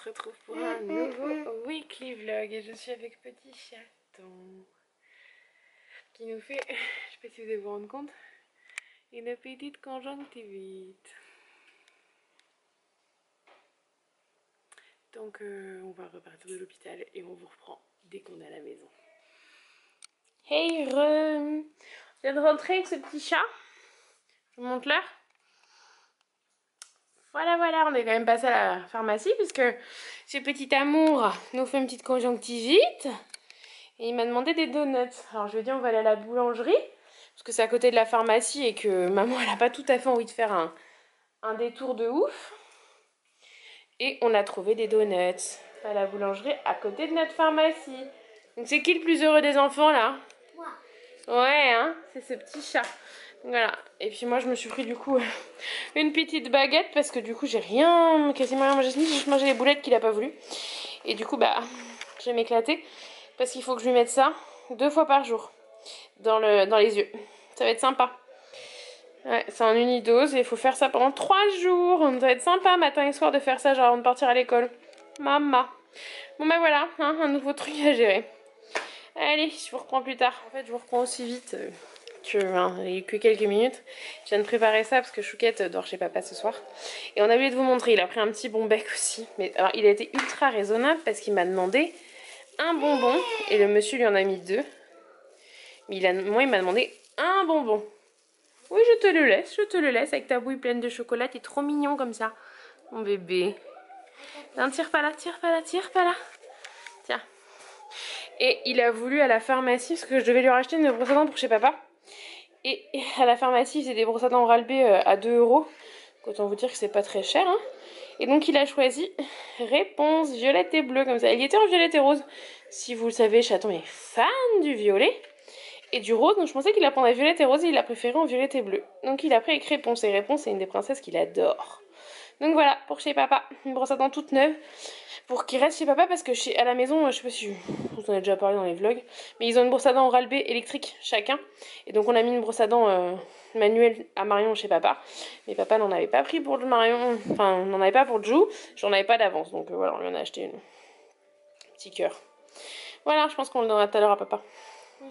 se retrouve pour un nouveau weekly vlog et je suis avec Petit Chaton qui nous fait, je sais pas si vous allez vous rendre compte, une petite conjonctivite. Donc on va repartir de l'hôpital et on vous reprend dès qu'on est à la maison. Hey je viens de rentrer avec ce petit chat. Je vous montre l'heure. Voilà, on est quand même passé à la pharmacie puisque ce petit amour nous fait une petite conjonctivite. Et il m'a demandé des donuts. Alors je lui ai dit on va aller à la boulangerie parce que c'est à côté de la pharmacie et que maman elle a pas tout à fait envie de faire un détour de ouf. Et on a trouvé des donuts à la boulangerie à côté de notre pharmacie. Donc c'est qui le plus heureux des enfants là? Moi. Ouais hein, c'est ce petit chat. Voilà, et puis moi je me suis pris du coup une petite baguette parce que du coup j'ai quasiment rien mangé, j'ai juste mangé les boulettes qu'il a pas voulu. Et du coup bah je vais m'éclater parce qu'il faut que je lui mette ça 2 fois par jour dans les yeux. Ça va être sympa. Ouais, c'est en unidose et il faut faire ça pendant 3 jours. Ça va être sympa matin et soir de faire ça genre avant de partir à l'école. Maman. Bon bah voilà, hein, un nouveau truc à gérer. Allez, je vous reprends plus tard. En fait je vous reprends aussi vite il n'y a que quelques minutes. Je viens de préparer ça parce que Chouquette dort chez papa ce soir. Et on a oublié de vous montrer, il a pris un petit bon bec aussi. Mais alors il a été ultra raisonnable parce qu'il m'a demandé un bonbon. Et le monsieur lui en a mis 2. Mais moi il m'a demandé un bonbon. Oui je te le laisse avec ta bouille pleine de chocolat. T'es trop mignon comme ça. Mon bébé. Non tire pas là. Tiens. Et il a voulu à la pharmacie parce que je devais lui racheter une brosse à dents pour chez papa. Et à la pharmacie, ils faisaient des brosses à dents Oral-B à 2 €. Autant vous dire que c'est pas très cher. Hein. Et donc il a choisi réponse violette et bleue comme ça. Il était en violette et rose. Si vous le savez, Chaton est fan du violet et du rose. Donc je pensais qu'il la prendrait violette et rose et il l'a préféré en violette et bleu. Donc il a pris avec réponse. Et réponse, c'est une des princesses qu'il adore. Donc voilà, pour chez papa, une brosse à dents toute neuve. Pour qu'il reste chez papa parce que à la maison, je sais pas si vous en avez déjà parlé dans les vlogs, mais ils ont une brosse à dents Oral-B électrique chacun. Et donc on a mis une brosse à dents manuelle à Marion chez papa. Mais papa n'en avait pas pris pour le Marion, enfin on n'en avait pas pour le Jou, j'en avais pas d'avance. Donc voilà, on lui en a acheté une. Petit cœur. Voilà, je pense qu'on le donnera tout à l'heure à papa.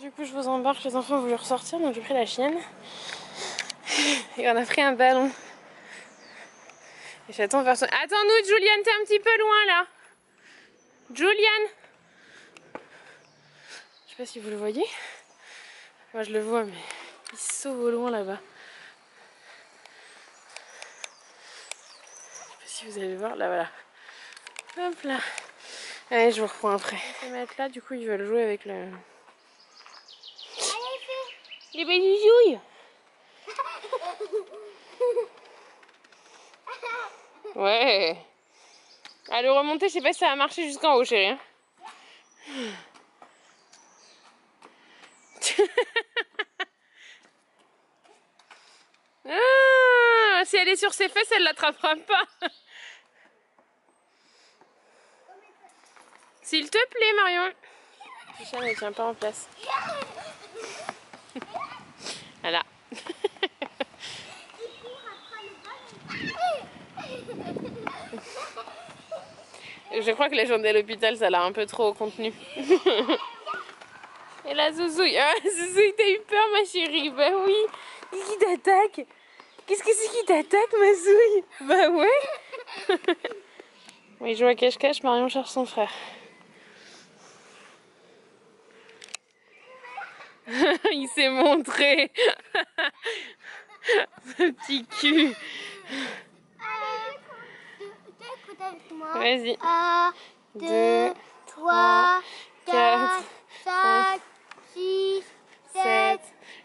Du coup je vous embarque, les enfants ont voulu ressortir, donc j'ai pris la chienne. Et on a pris un ballon. Et j'attends personne. Attends-nous, Juliane, t'es un petit peu loin là. Juliane. Je sais pas si vous le voyez. Moi je le vois mais il sauve au loin là-bas. Je sais pas si vous allez le voir. Là voilà. Hop là. Allez je vous reprends après. Je vais mettre là, du coup ils veulent jouer avec le... Les bébés. Ouais. À le remonter, je sais pas si ça va marcher jusqu'en haut chérie. Ah, si elle est sur ses fesses, elle l'attrapera pas. S'il te plaît, Marion. Michel ne tient pas en place. Voilà. Je crois que les journées à l'hôpital, ça l'a un peu trop contenu. Et la Zouzouille. Ah, Zouzouille, t'as eu peur, ma chérie? Bah oui. Qu'est-ce qui t'attaque? Qu'est-ce que c'est qui t'attaque, ma Zouille? Bah ouais. Il joue à cache-cache, Marion cherche son frère. Il s'est montré. Ce petit cul. Vas-y. 1, 2, 3, 4, 5, 6, 7,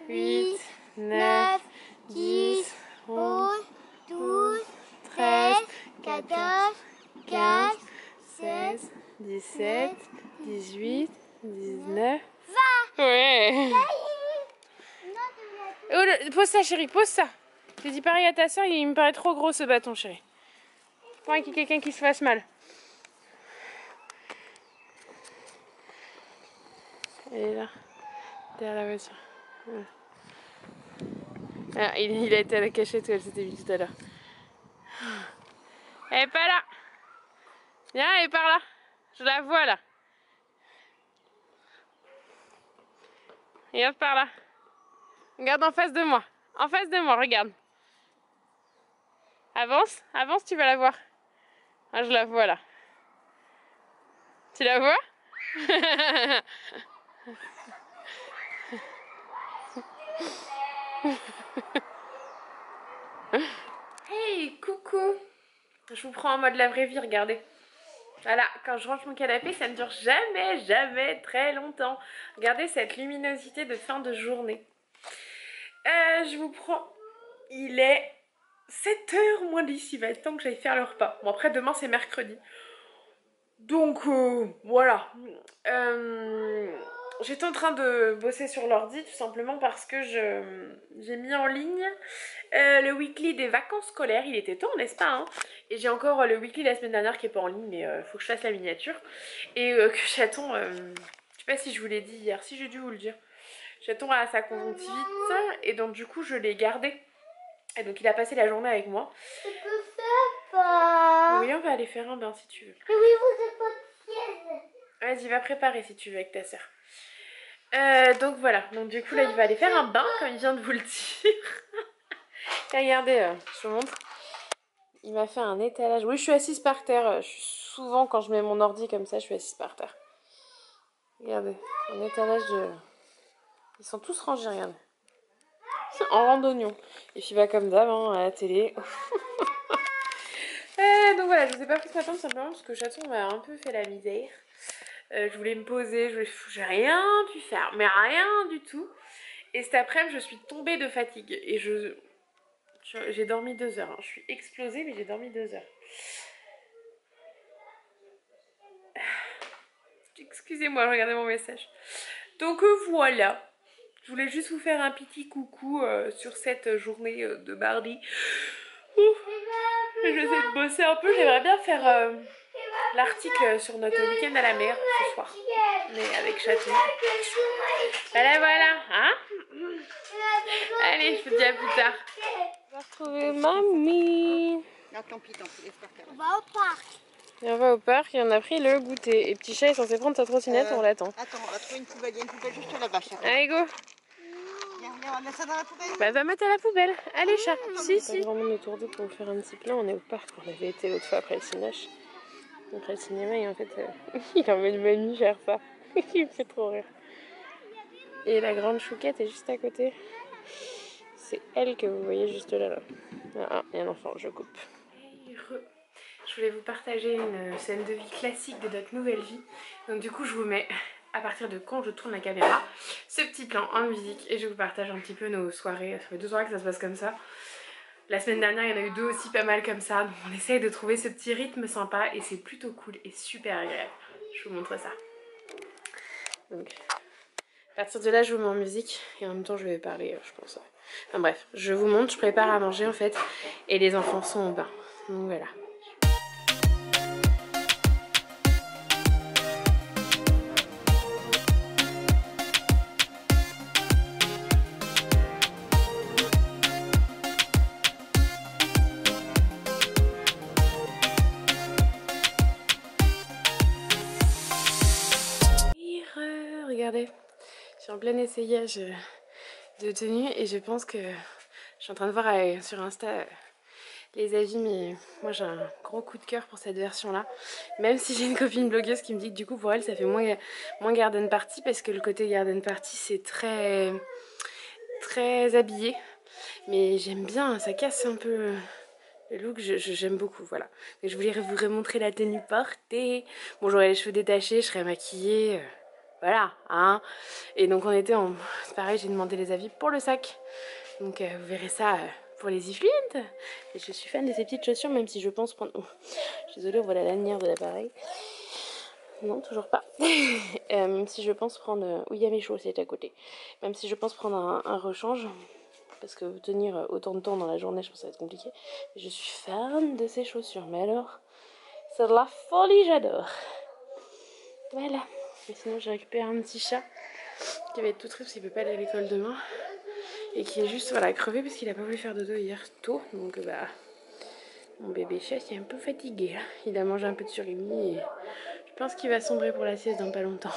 8, 9, 10, 11, 12, 13, 14, 15, 16, 17, 18, 19... 20. Ouais. Oh, pose ça chérie, pose ça. J'ai dit pareil à ta soeur, il me paraît trop gros ce bâton chérie. Pas qu'il y ait quelqu'un qui se fasse mal. Elle est là, derrière la voiture. Voilà. Ah, il a été à la cachette où elle s'était vue tout à l'heure. Elle est pas là. Viens, elle est par là. Je la vois là. Regarde par là. Regarde en face de moi. En face de moi, regarde. Avance, avance, tu vas la voir. Ah, je la vois là. Tu la vois? Hey, coucou. Je vous prends en mode la vraie vie, regardez. Voilà, quand je range mon canapé, ça ne dure jamais très longtemps. Regardez cette luminosité de fin de journée. Je vous prends... Il est 7h moins 10, il va être temps que j'aille faire le repas. Bon, après, demain, c'est mercredi. Donc, voilà. J'étais en train de bosser sur l'ordi, tout simplement parce que j'ai mis en ligne le weekly des vacances scolaires. Il était temps, n'est-ce pas, hein? Et j'ai encore le weekly la semaine dernière qui est pas en ligne, mais il faut que je fasse la miniature. Et que j'attends... je sais pas si je vous l'ai dit hier, si j'ai dû vous le dire. J'attends à sa conjonctivite, et donc du coup, je l'ai gardé. Et donc il a passé la journée avec moi. Je peux faire pas. Oui, on va aller faire un bain si tu veux. Mais oui, vous êtes pas tiède. Vas-y, va préparer si tu veux avec ta soeur. Donc voilà, donc du coup là il va aller faire un bain comme il vient de vous le dire. Regardez, je vous montre. Il m'a fait un étalage. Oui, je suis assise par terre. Je suis souvent quand je mets mon ordi comme ça, je suis assise par terre. Regardez, un étalage de... Ils sont tous rangés, regardez. En randonnion. Et puis bah comme d'hab, hein, à la télé. Donc voilà, je vous ai pas pris ce matin tout simplement parce que Chaton m'a un peu fait la misère. Je voulais me poser, j'ai rien pu faire, mais rien du tout. Et cet après-midi, je suis tombée de fatigue. Et j'ai dormi 2 heures. Hein. Je suis explosée, mais j'ai dormi 2 heures. Excusez-moi, regardez mon message. Donc voilà. Je voulais juste vous faire un petit coucou sur cette journée de mardi. Ouf. Je vais essayer de bosser un peu. J'aimerais bien faire l'article sur notre week-end à la mer ce soir. Mais avec Chaton. Voilà, voilà. Hein? Allez, je vous dis à plus tard. On va retrouver mamie. Ah, tant pis, laisse par terre. On va au parc. Et on va au parc et on a pris le goûter. Et petit chat est censé prendre sa trottinette, on l'attend. Attends, on va trouver une poubelle. Il y a une poubelle juste là-bas. Allez, go. Viens, on va mettre ça dans la poubelle. Bah va mettre à la poubelle. Allez chat. Si. Pas grand monde autour d'eux pour faire un petit plan. On est au parc. On avait été l'autre fois après le cinoche. Donc après le cinéma et en fait il emmène mamie faire ça. Il me fait trop rire. Et la grande chouquette est juste à côté. C'est elle que vous voyez juste là. Ah, il y a un enfant, je coupe. Hey, je voulais vous partager une scène de vie classique de notre nouvelle vie. Donc du coup je vous mets, à partir de quand je tourne la caméra, ce petit plan en musique et je vous partage un petit peu nos soirées. Ça fait 2 soirées que ça se passe comme ça. La semaine dernière il y en a eu 2 aussi pas mal comme ça. Donc on essaye de trouver ce petit rythme sympa et c'est plutôt cool et super agréable. Je vous montre ça. Donc à partir de là je vous mets en musique et en même temps je vais parler je pense. Enfin bref, je vous montre, je prépare à manger en fait et les enfants sont au bain. Donc voilà. Regardez, je suis en plein essayage de tenue et je pense que je suis en train de voir sur Insta les avis, mais moi j'ai un gros coup de cœur pour cette version là, même si j'ai une copine blogueuse qui me dit que du coup pour elle ça fait moins garden party parce que le côté garden party c'est très habillé, mais j'aime bien, ça casse un peu le look, j'aime beaucoup, voilà. Donc je voulais vous remontrer la tenue portée. Bon, j'aurais les cheveux détachés, je serais maquillée, voilà, hein. Et donc on était en... Pareil, j'ai demandé les avis pour le sac. Donc vous verrez ça pour les ifluentes. Et je suis fan de ces petites chaussures, même si je pense prendre... Oh, je suis désolée, on voit la lanière de l'appareil. Non, toujours pas. Même si je pense prendre... Oui, il y a mes chaussettes à côté. Même si je pense prendre un rechange. Parce que tenir autant de temps dans la journée, je pense que ça va être compliqué. Je suis fan de ces chaussures. Mais alors, c'est de la folie, j'adore. Voilà. Et sinon, j'ai récupéré un petit chat qui va être tout triste parce qu'il ne peut pas aller à l'école demain. Et qui est juste voilà, crevé parce qu'il n'a pas voulu faire dodo hier tôt. Donc, bah, Mon bébé chat est un peu fatigué là. Il a mangé un peu de surimi et je pense qu'il va sombrer pour la sieste dans pas longtemps.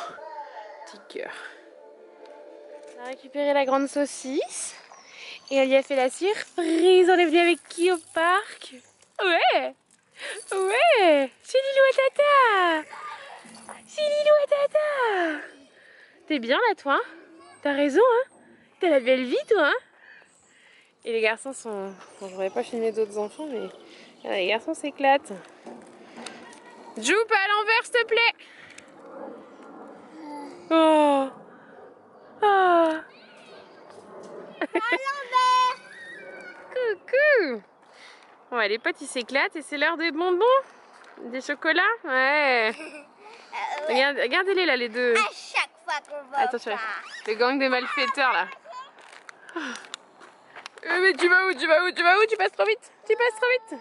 Petit cœur. On a récupéré la grande saucisse et elle lui a fait la surprise. On est venu avec qui au parc? Ouais! Ouais! C'est Lilou et Tata! C'est Lilou et Tata! T'es bien là toi? T'as raison hein? T'as la belle vie toi hein? Et les garçons sont... Bon, j'aurais pas filmé d'autres enfants mais les garçons s'éclatent. Jou, pas à l'envers s'il te plaît! Oh! Oh! Coucou! Bon, les potes ils s'éclatent et c'est l'heure des bonbons? Des chocolats? Ouais! Regardez-les là les deux. À chaque fois qu'on va Attention, le gang des malfaiteurs là. Mais tu vas où? Tu vas où? Tu vas où? Tu passes trop vite! Tu passes trop vite!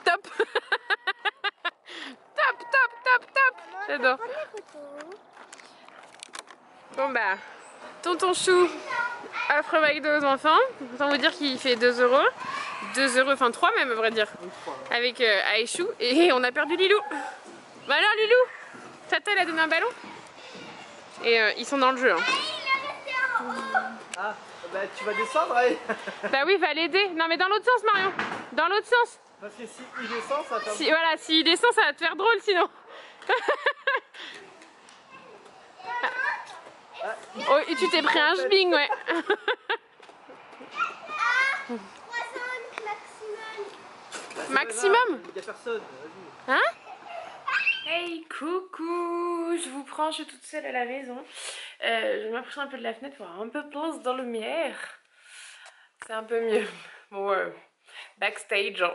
Top! Top, top, top, top! J'adore. Bon bah, tonton Chou offre McDo aux enfants. Autant vous dire qu'il fait 2 euros. 2 euros, enfin 3 même à vrai dire. Avec Aïchou. Et on a perdu Lilou. Bah alors Lilou, Tata elle a donné un ballon. Et ils sont dans le jeu. Hein. Ah, bah tu vas descendre, allez. Bah oui, va l'aider. Non mais dans l'autre sens Marion. Dans l'autre sens. Parce que si il descend, ça va Si, voilà, s'il descend, ça va te faire drôle sinon. Oh, et tu t'es pris un schbing, ouais. 300 maximum. Maximum. Il n'y a personne, vas-y. Hein? Hey, coucou. Je vous prends, je suis toute seule à la maison. Je m'approche un peu de la fenêtre pour avoir un peu plus de lumière. C'est un peu mieux. Bon, backstage. Hein.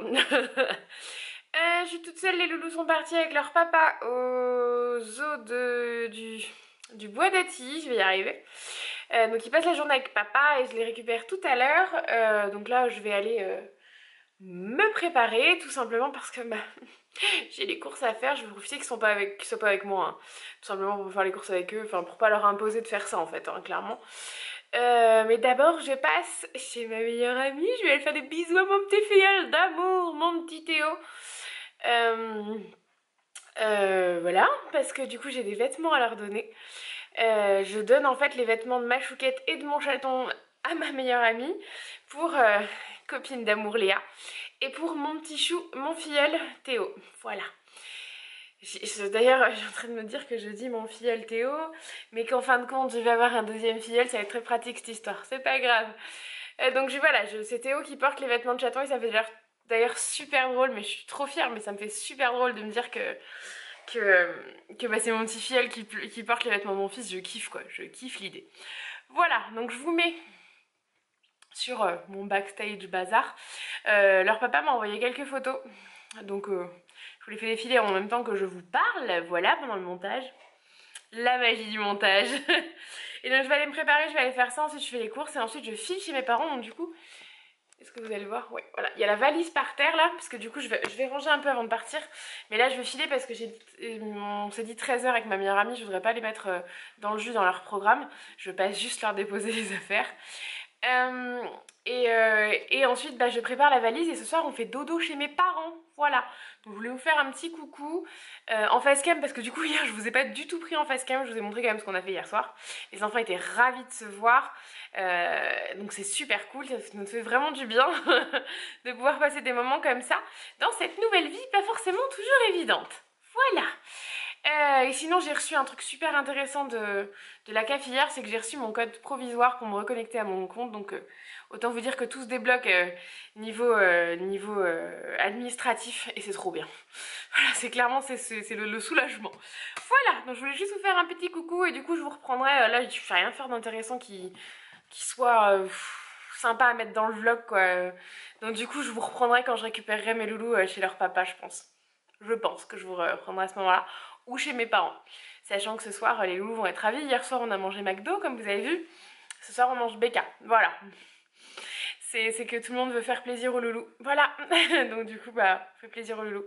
Je suis toute seule, les loulous sont partis avec leur papa au zoo du Bois d'Ati, je vais y arriver. Donc ils passent la journée avec papa et je les récupère tout à l'heure. Donc là je vais aller me préparer tout simplement parce que bah, j'ai des courses à faire. Je vais profiter qu'ils soient pas avec moi, hein. Tout simplement pour faire les courses avec eux, enfin pour pas leur imposer de faire ça en fait, hein, clairement. Mais d'abord je passe chez ma meilleure amie, je vais aller faire des bisous à mon petit filleul d'amour, mon petit Théo. Voilà, parce que du coup j'ai des vêtements à leur donner. Je donne en fait les vêtements de ma chouquette et de mon chaton à ma meilleure amie pour copine d'amour Léa et pour mon petit chou, mon filleul Théo. Voilà. D'ailleurs, je suis en train de me dire que je dis mon filleul Théo, mais qu'en fin de compte, je vais avoir un deuxième filleul, ça va être très pratique cette histoire, c'est pas grave. Donc voilà, c'est Théo qui porte les vêtements de chaton et ça fait d'ailleurs super drôle, mais je suis trop fière, mais ça me fait super drôle de me dire que bah, c'est mon petit filleul qui porte les vêtements de mon fils. Je kiffe quoi, je kiffe l'idée. Voilà, donc je vous mets sur mon backstage bazar. Leur papa m'a envoyé quelques photos, donc je vous les fais défiler en même temps que je vous parle, voilà, pendant le montage. La magie du montage. Et donc je vais aller me préparer, je vais aller faire ça, ensuite je fais les courses et ensuite je file chez mes parents, donc du coup... Est-ce que vous allez voir? Oui, voilà. Il y a la valise par terre là, parce que du coup je vais ranger un peu avant de partir. Mais là je vais filer parce que on s'est dit 13 h avec ma meilleure amie, je voudrais pas les mettre dans le jus dans leur programme. Je veux pas juste leur déposer les affaires. Et ensuite bah, je prépare la valise et ce soir on fait dodo chez mes parents. Voilà. Donc je voulais vous faire un petit coucou en facecam parce que du coup hier je vous ai pas du tout pris en facecam. Je vous ai montré quand même ce qu'on a fait hier soir. Les enfants étaient ravis de se voir. Donc c'est super cool, ça nous fait vraiment du bien de pouvoir passer des moments comme ça dans cette nouvelle vie pas forcément toujours évidente. Voilà. Et sinon j'ai reçu un truc super intéressant de la CAF hier, c'est que j'ai reçu mon code provisoire pour me reconnecter à mon compte, donc autant vous dire que tout se débloque niveau administratif et c'est trop bien. Voilà, c'est clairement c'est le soulagement. Voilà, donc je voulais juste vous faire un petit coucou et du coup je vous reprendrai, là je vais rien faire d'intéressant qui soit sympa à mettre dans le vlog quoi. Donc du coup je vous reprendrai quand je récupérerai mes loulous chez leur papa je pense. Je pense que je vous reprendrai à ce moment-là ou chez mes parents. Sachant que ce soir les loulous vont être ravis. Hier soir on a mangé McDo comme vous avez vu. Ce soir on mange BK. Voilà. C'est que tout le monde veut faire plaisir aux loulous. Voilà. Donc du coup bah fait plaisir aux loulous.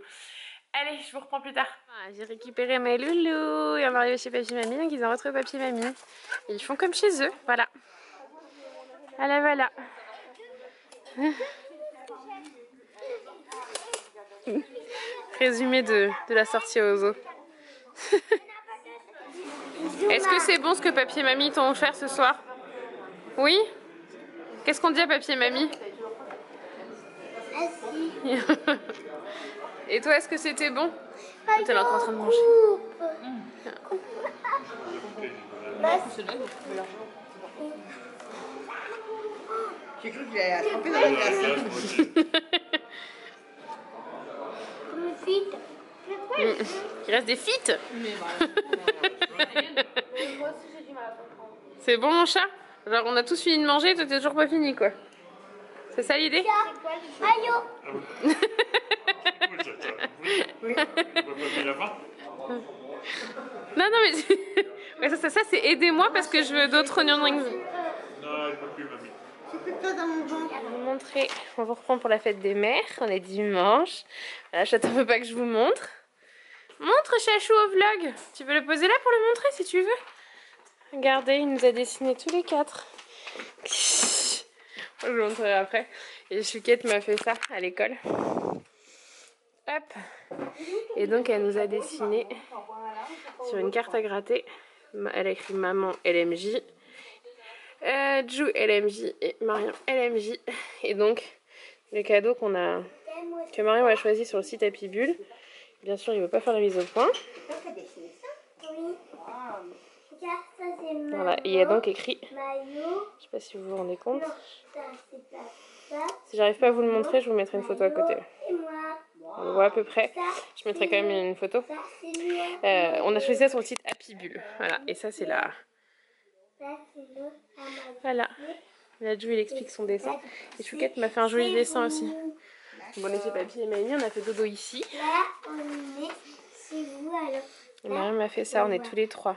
Allez, je vous reprends plus tard. Ah, j'ai récupéré mes loulous et on va arriver chez Papy Mamie. Donc ils ont retrouvé Papy Mamie. Et ils font comme chez eux. Voilà. Voilà, voilà. Résumé de la sortie au zoo. Est-ce que c'est bon ce que papy et mamie t'ont offert ce soir? Oui? Qu'est-ce qu'on dit à papy et mamie? Et toi, est-ce que c'était bon? T'es là encore en train de manger. J'ai cru qu'il allait attraper dans la glace. Il reste des fites. C'est bon mon chat? Genre on a tous fini de manger, toi t'es toujours pas fini quoi. C'est ça l'idée? Non non mais ouais, ça c'est aidez-moi parce que je veux d'autres onion rings. Non, elle peut plus, mamie. J'ai plus de place dans mon ventre. Je vais vous montrer, on vous reprend pour la fête des mères, on est dimanche. Voilà, Chaton veut pas que je vous montre. Montre Chachou au vlog. Tu veux le poser là pour le montrer si tu veux? Regardez, il nous a dessiné tous les 4. Je vous montrerai après. Et Chouquette m'a fait ça à l'école. Hop. Et donc elle nous a dessiné sur une carte à gratter. Elle a écrit maman LMJ, Jou LMJ et Marion LMJ. Et donc le cadeau que Marion a choisi sur le site Happy Bull. Bien sûr, il ne veut pas faire la mise au point. Voilà, il y a donc écrit. Je ne sais pas si vous vous rendez compte. Si j'arrive pas à vous le montrer, je vous mettrai une photo à côté. On le voit à peu près. Je mettrai quand même une photo. On a choisi ça sur le site Happy Bull. Voilà, et ça c'est la. Voilà. Là, Jou il explique son dessin. Et Chouquette m'a fait un joli dessin aussi. Bon, les papy et mamie, on a fait dodo ici. Là, on est chez vous alors. Et Marion m'a fait ça, on est tous les 3.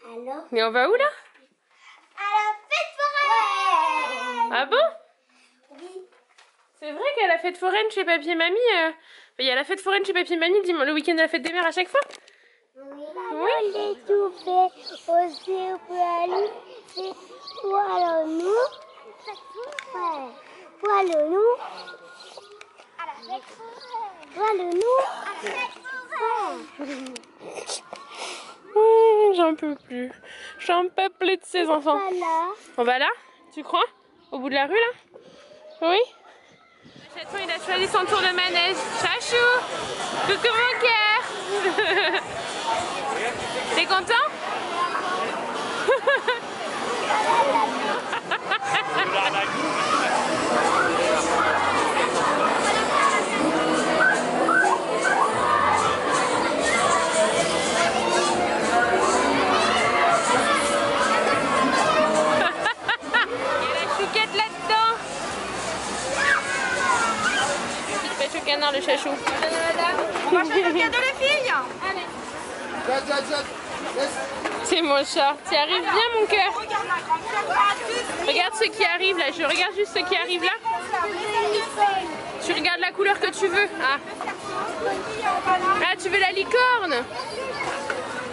Alors, Mais on va où là? à la fête foraine. Ah bon? Oui. C'est vrai qu'à la fête foraine chez papy et mamie, il y a la fête foraine chez papy et mamie le week-end de la fête des mères à chaque fois? Oui. On est tout fait aussi pour aller. Pour alors nous. Ouais. Pour alors nous. À la fête foraine. Pour alors nous. À la fête foraine. J'en peux plus. J'en peux plus de ces enfants. Voilà. On va là? Tu crois? Au bout de la rue là? Oui? Le chaton il a choisi son tour de manège. Chachou! Coucou mon cœur! T'es content? Canard le chachou. On va faire le cadeau les filles. C'est mon chat. Tu arrives bien mon cœur. Regarde ceux qui arrivent là. Je regarde juste ceux qui arrivent là. Tu regardes la couleur que tu veux. Ah, ah tu veux la licorne.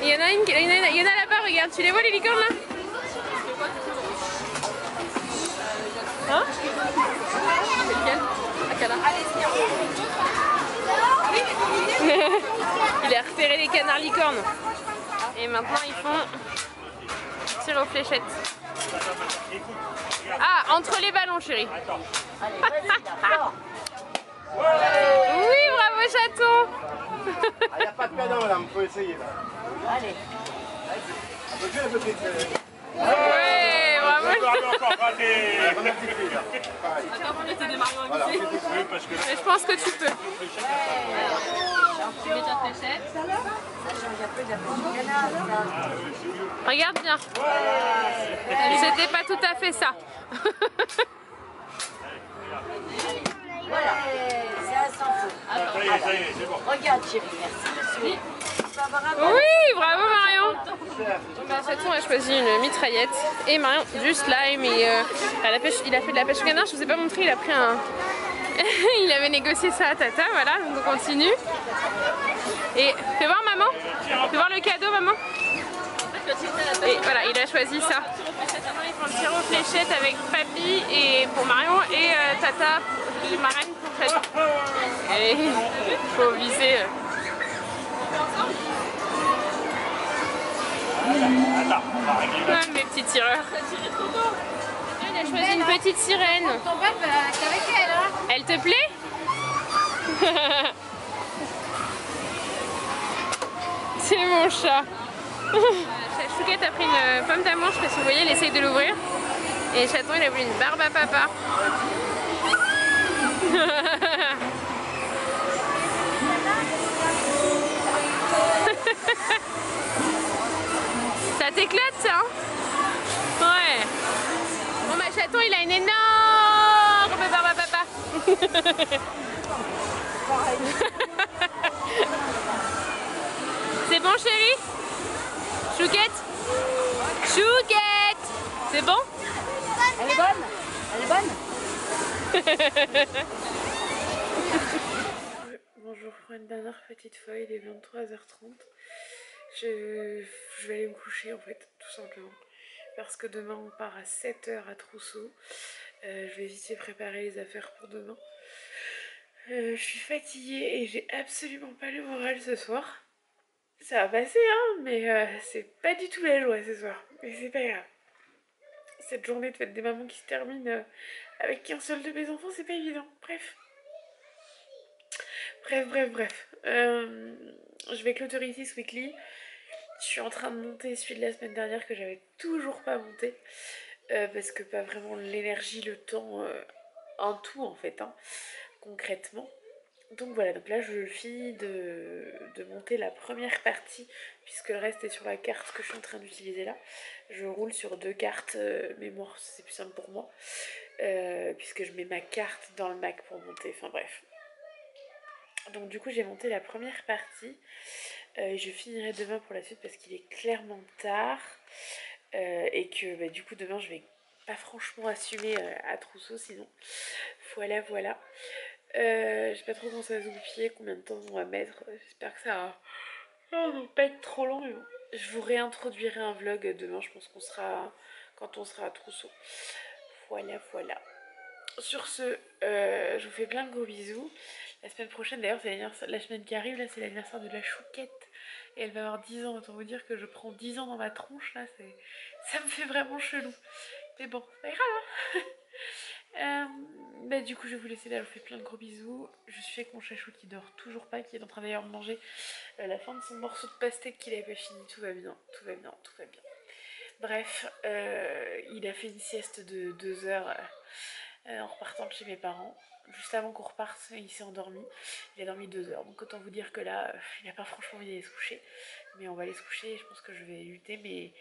Il y en a une, il y en a là-bas. Regarde, tu les vois les licornes là? Hein? C'est lequel? Il a repéré les canards licornes. Et maintenant ils font tir aux fléchettes. Ah, entre les ballons chérie. Oui, bravo chaton. Il n'y a pas de cadeau là, on peut essayer là. Allez. Ouais, bravo. Mais je pense que tu peux. Regarde bien. C'était pas tout à fait ça. Voilà. C'est à 100 faute. Regarde chérie, merci. Oui, bravo Marion. Chaton a choisi une mitraillette et Marion du slime et à la pêche, il a fait de la pêche au canard. Je vous ai pas montré, il a pris un... il avait négocié ça à Tata, voilà, donc on continue. Et fais voir maman, fais voir le cadeau maman. Et voilà, il a choisi ça. Ils font le tir aux fléchettes avec Papy et pour Marion et Tata, les marraines pour Tata. Et il faut viser. Attends, on va régler là. Ah, mes petits tireurs. Il a choisi une petite sirène. Ton père, c'est avec elle, hein. Elle te plaît? C'est mon chat. Chouquette a pris une pomme d'amour, je sais pas si vous voyez, elle essaye de l'ouvrir. Et Chaton, il a voulu une barbe à papa. Ça t'éclate ça, hein? Ouais. Bon bah Chaton, il a une énorme barbe à papa. C'est bon chérie? Chouquette? Chouquette! C'est bon? Elle est bonne. Elle est bonne. Bonjour, je prends une dernière petite feuille, il est 23h30. Je vais aller me coucher en fait, tout simplement. Parce que demain on part à 7h à Trousseau. Je vais vite préparer les affaires pour demain. Je suis fatiguée et j'ai absolument pas le moral ce soir. Ça va passer hein, mais c'est pas du tout la joie ce soir. Mais c'est pas grave. Cette journée de fête des mamans qui se termine avec qu'un seul de mes enfants, c'est pas évident. Bref. Je vais clôturer ici ce weekly. Je suis en train de monter celui de la semaine dernière que j'avais toujours pas monté. Parce que pas vraiment l'énergie, le temps, en tout en fait, hein, concrètement. Donc voilà, donc là je finis de monter la première partie puisque le reste est sur la carte que je suis en train d'utiliser là. Je roule sur 2 cartes mémoire, c'est plus simple pour moi puisque je mets ma carte dans le Mac pour monter, enfin bref. Donc du coup j'ai monté la première partie, je finirai demain pour la suite parce qu'il est clairement tard et que bah, du coup demain je vais pas franchement assumer à Trousseau sinon. Voilà. Je sais pas trop comment ça va se goupiller, combien de temps on va mettre. J'espère que ça va pas être trop long, mais bon. Je vous réintroduirai un vlog demain, je pense qu'on sera quand on sera à Trousseau. Voilà. Sur ce, je vous fais plein de gros bisous. La semaine prochaine, d'ailleurs, c'est la semaine qui arrive, là, c'est l'anniversaire de la Chouquette. Et elle va avoir 10 ans, autant vous dire que je prends 10 ans dans ma tronche, là, ça me fait vraiment chelou. Mais bon, c'est pas grave, hein. Bah du coup je vais vous laisser là, je vous fais plein de gros bisous. Je suis avec mon chachou qui dort toujours pas, qui est en train d'ailleurs de manger la fin de son morceau de pastèque qu'il avait pas fini. Tout va bien. Bref, il a fait une sieste de 2 heures en repartant de chez mes parents. Juste avant qu'on reparte, il s'est endormi. Il a dormi 2 heures, donc autant vous dire que là, il n'a pas franchement envie d'aller se coucher. Mais on va aller se coucher, je pense que je vais lutter, mais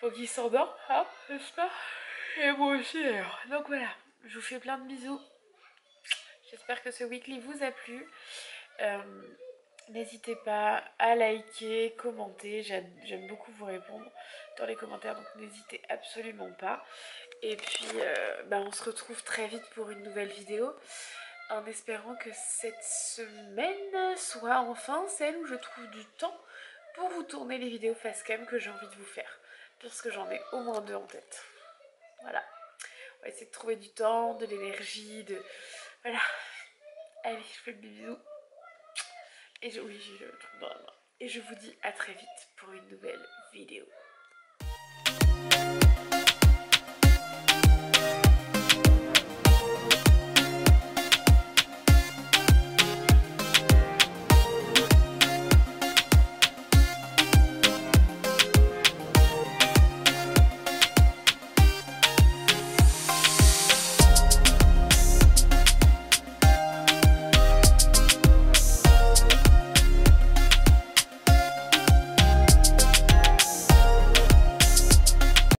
faut qu'il s'endorme, hein, n'est-ce pas? Et moi aussi d'ailleurs. Donc voilà, je vous fais plein de bisous. J'espère que ce weekly vous a plu. N'hésitez pas à liker, commenter. J'aime beaucoup vous répondre dans les commentaires, donc n'hésitez absolument pas. Et puis on se retrouve très vite pour une nouvelle vidéo. En espérant que cette semaine soit enfin celle où je trouve du temps pour vous tourner les vidéos facecam que j'ai envie de vous faire. Parce que j'en ai au moins 2 en tête. Voilà. On va essayer de trouver du temps, de l'énergie, Voilà. Allez, je fais des bisous. Et oui, j'ai le truc dans la main. Et je vous dis à très vite pour une nouvelle vidéo.